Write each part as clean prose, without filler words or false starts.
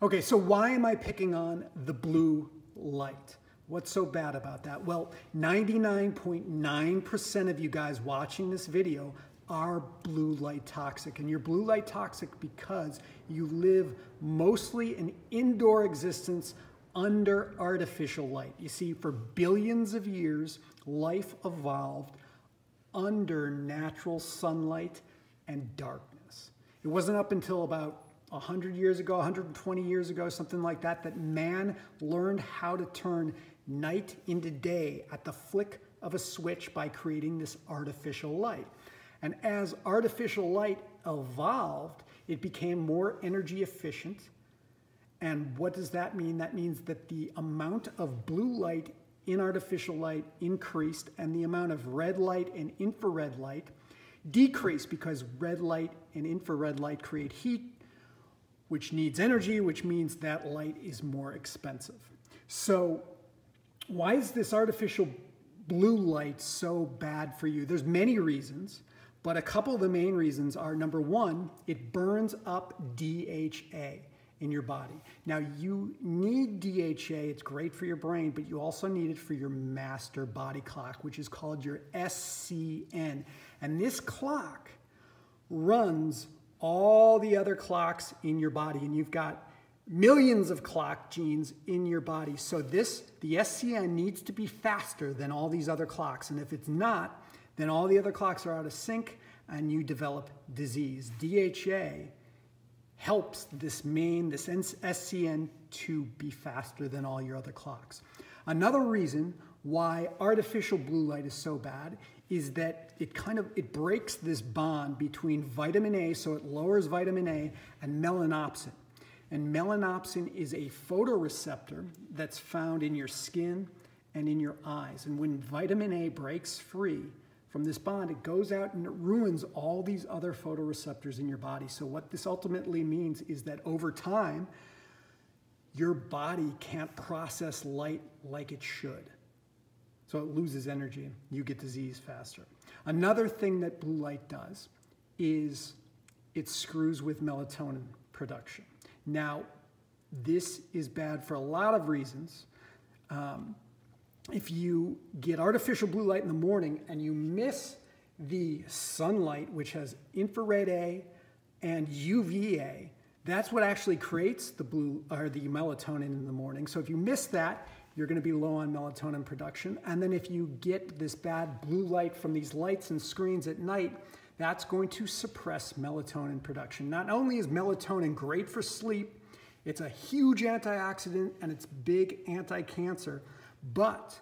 Okay, so why am I picking on the blue light? What's so bad about that? Well, 99.9% of you guys watching this video are blue light toxic. And you're blue light toxic because you live mostly an indoor existence under artificial light. You see, for billions of years, life evolved under natural sunlight and darkness. It wasn't up until about 100 years ago, 120 years ago, something like that, that man learned how to turn night into day at the flick of a switch by creating this artificial light. And as artificial light evolved, it became more energy efficient. And what does that mean? That means that the amount of blue light in artificial light increased and the amount of red light and infrared light decreased, because red light and infrared light create heat, which needs energy, which means that light is more expensive. So why is this artificial blue light so bad for you? There's many reasons, but a couple of the main reasons are, number one, it burns up DHA in your body. Now, you need DHA, it's great for your brain, but you also need it for your master body clock, which is called your SCN. And this clock runs all the other clocks in your body, and you've got millions of clock genes in your body. So the SCN needs to be faster than all these other clocks, and if it's not, then all the other clocks are out of sync and you develop disease. DHA helps this SCN to be faster than all your other clocks. Another reason why artificial blue light is so bad is that it breaks this bond between vitamin A, so it lowers vitamin A, and melanopsin. And melanopsin is a photoreceptor that's found in your skin and in your eyes. And when vitamin A breaks free from this bond, it goes out and it ruins all these other photoreceptors in your body. So what this ultimately means is that over time, your body can't process light like it should. So it loses energy, you get disease faster. Another thing that blue light does is it screws with melatonin production. Now, this is bad for a lot of reasons. If you get artificial blue light in the morning and you miss the sunlight, which has infrared A and UVA, that's what actually creates the melatonin in the morning. So if you miss that, you're going to be low on melatonin production. And then if you get this bad blue light from these lights and screens at night, that's going to suppress melatonin production. Not only is melatonin great for sleep, it's a huge antioxidant and it's big anti-cancer, but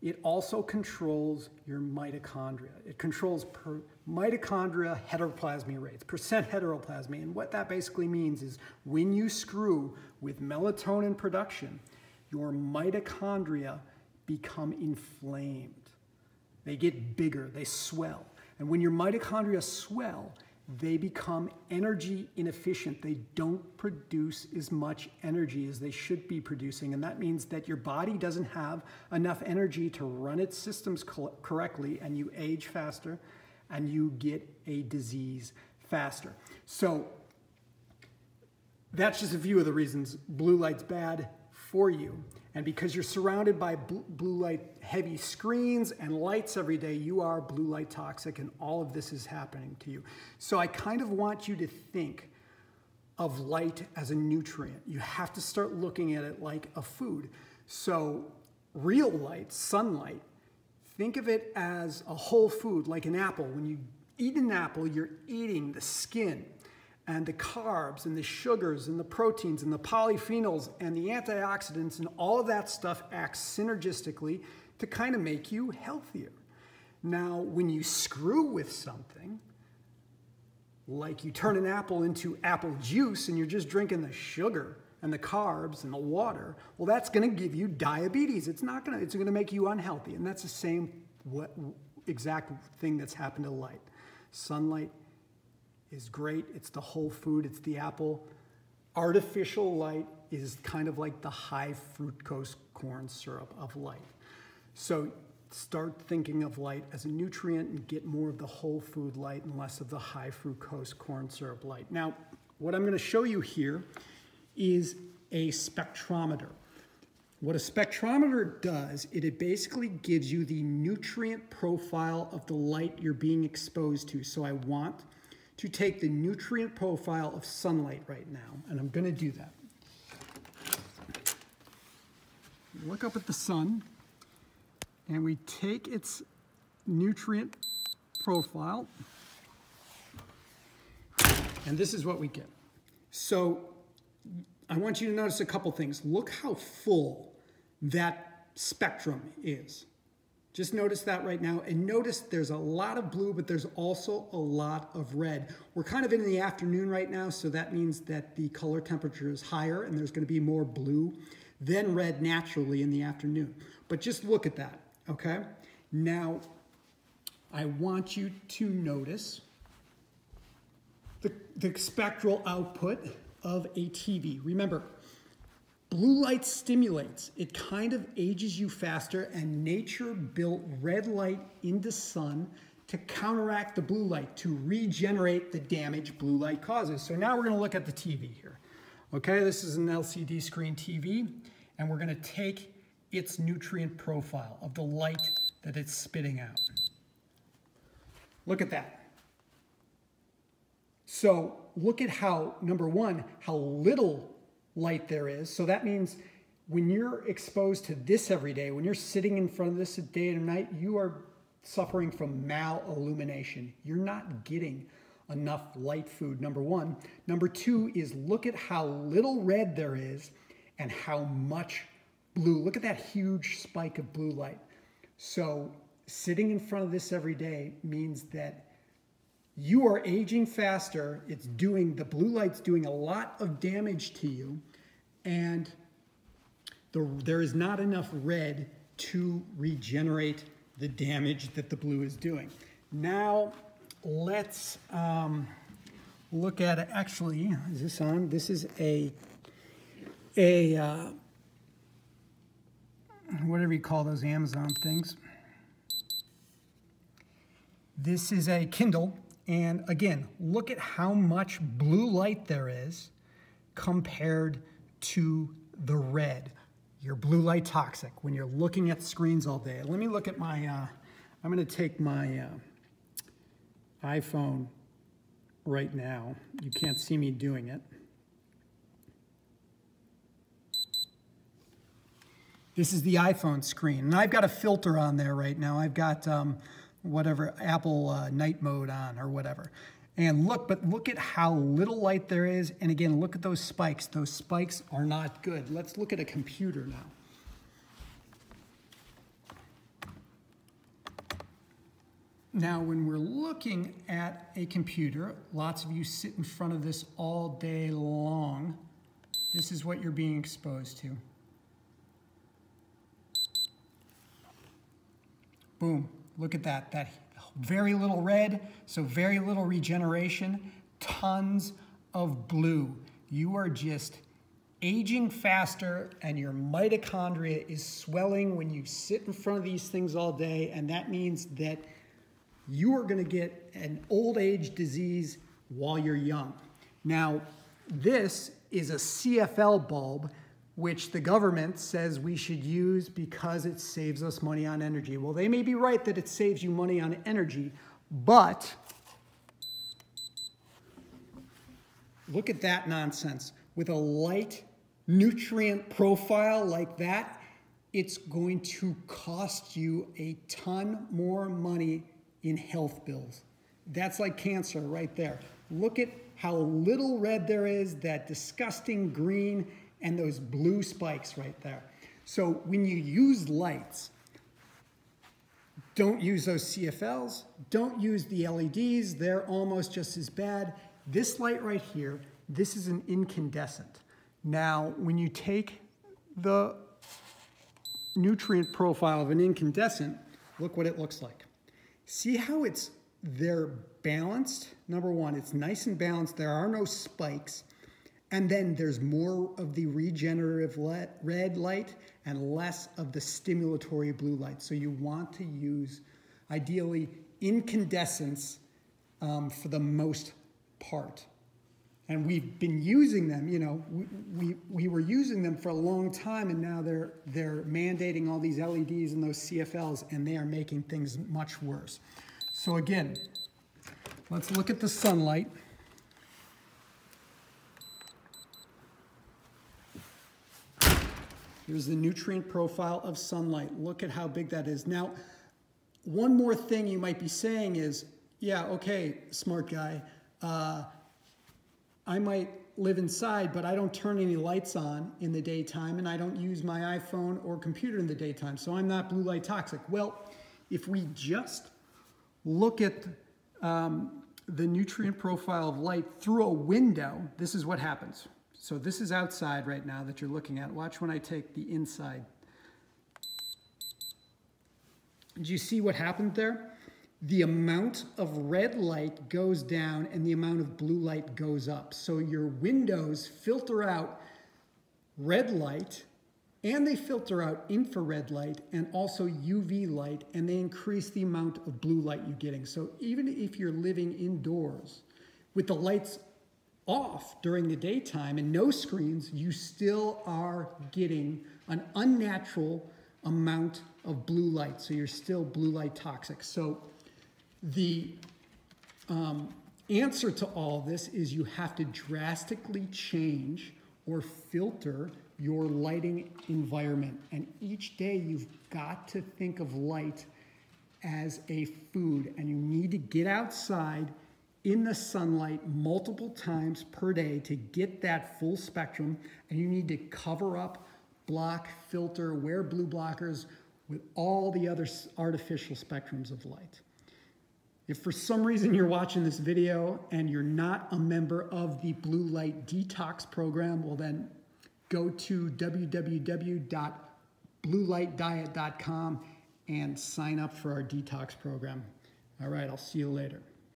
it also controls your mitochondria. It controls mitochondria heteroplasmy rates, percent heteroplasmy. And what that basically means is when you screw with melatonin production, your mitochondria become inflamed. They get bigger, they swell. And when your mitochondria swell, they become energy inefficient. They don't produce as much energy as they should be producing. And that means that your body doesn't have enough energy to run its systems correctly, and you age faster and you get a disease faster. So that's just a few of the reasons blue light's bad for you. And because you're surrounded by blue light heavy screens and lights every day, you are blue light toxic, and all of this is happening to you. So I kind of want you to think of light as a nutrient. You have to start looking at it like a food. So real light, sunlight, think of it as a whole food, like an apple. When you eat an apple, you're eating the skin and the carbs and the sugars and the proteins and the polyphenols and the antioxidants, and all of that stuff acts synergistically to kind of make you healthier. Now, when you screw with something, like you turn an apple into apple juice and you're just drinking the sugar and the carbs and the water, well, that's going to give you diabetes. It's going to make you unhealthy. And that's the same exact thing that's happened to light. Sunlight is great. It's the whole food. It's the apple. Artificial light is kind of like the high fructose corn syrup of light. So start thinking of light as a nutrient and get more of the whole food light and less of the high fructose corn syrup light. Now, what I'm going to show you here is a spectrometer. What a spectrometer does, it basically gives you the nutrient profile of the light you're being exposed to. So I want to take the nutrient profile of sunlight right now, and I'm going to do that. Look up at the sun, and we take its nutrient profile, and this is what we get. So I want you to notice a couple things. Look how full that spectrum is. Just notice that right now, and notice there's a lot of blue, but there's also a lot of red. We're kind of in the afternoon right now, so that means that the color temperature is higher, and there's going to be more blue than red naturally in the afternoon. But just look at that, okay? Now, I want you to notice the spectral output of a TV. Remember, blue light stimulates. It kind of ages you faster, and nature built red light into sun to counteract the blue light, to regenerate the damage blue light causes. So now we're going to look at the TV here. Okay, this is an LCD screen TV, and we're going to take its nutrient profile of the light that it's spitting out. Look at that. So look at how, number one, how little light there is. So that means when you're exposed to this every day, when you're sitting in front of this day and night, you are suffering from malillumination. You're not getting enough light food, number one. Number two is look at how little red there is and how much blue. Look at that huge spike of blue light. So sitting in front of this every day means that you are aging faster. The blue light's doing a lot of damage to you, and there is not enough red to regenerate the damage that the blue is doing. Now, let's look at it. Actually, is this on? This is whatever you call those Amazon things. This is a Kindle. And again, look at how much blue light there is compared to the red. Your blue light toxic when you're looking at screens all day. Let me look at my, I'm going to take my iPhone right now. You can't see me doing it. This is the iPhone screen. And I've got a filter on there right now. I've got whatever, Apple night mode on or whatever. And look at how little light there is. And again, look at those spikes. Those spikes are not good. Let's look at a computer now. Now, when we're looking at a computer, lots of you sit in front of this all day long. This is what you're being exposed to. Boom. Look at that. That very little red, so very little regeneration, tons of blue. You are just aging faster, and your mitochondria is swelling when you sit in front of these things all day, and that means that you are going to get an old age disease while you're young. Now, this is a CFL bulb, which the government says we should use because it saves us money on energy. Well, they may be right that it saves you money on energy, but look at that nonsense. With a light nutrient profile like that, it's going to cost you a ton more money in health bills. That's like cancer right there. Look at how little red there is, that disgusting green, and those blue spikes right there. So when you use lights, don't use those CFLs, don't use the LEDs, they're almost just as bad. This light right here, this is an incandescent. Now, when you take the nutrient profile of an incandescent, look what it looks like. See how they're balanced? Number one, it's nice and balanced. There are no spikes. And then there's more of the regenerative red light and less of the stimulatory blue light. So you want to use, ideally, incandescents for the most part. And we've been using them, you know, we were using them for a long time, and now they're mandating all these LEDs and those CFLs, and they are making things much worse. So again, let's look at the sunlight. Here's the nutrient profile of sunlight. Look at how big that is. Now, one more thing you might be saying is, yeah, okay, smart guy, I might live inside, but I don't turn any lights on in the daytime, and I don't use my iPhone or computer in the daytime, so I'm not blue light toxic. Well, if we just look at the nutrient profile of light through a window, this is what happens. So this is outside right now that you're looking at. Watch when I take the inside. Do you see what happened there? The amount of red light goes down and the amount of blue light goes up. So your windows filter out red light, and they filter out infrared light and also UV light, and they increase the amount of blue light you're getting. So even if you're living indoors with the lights off during the daytime and no screens, you still are getting an unnatural amount of blue light. So you're still blue light toxic. So the answer to all this is you have to drastically change or filter your lighting environment. And each day you've got to think of light as a food, and you need to get outside in the sunlight multiple times per day to get that full spectrum, and you need to cover up, block, filter, wear blue blockers with all the other artificial spectrums of light. If for some reason you're watching this video and you're not a member of the Blue Light Detox program, well then go to www.bluelightdiet.com and sign up for our detox program. All right, I'll see you later.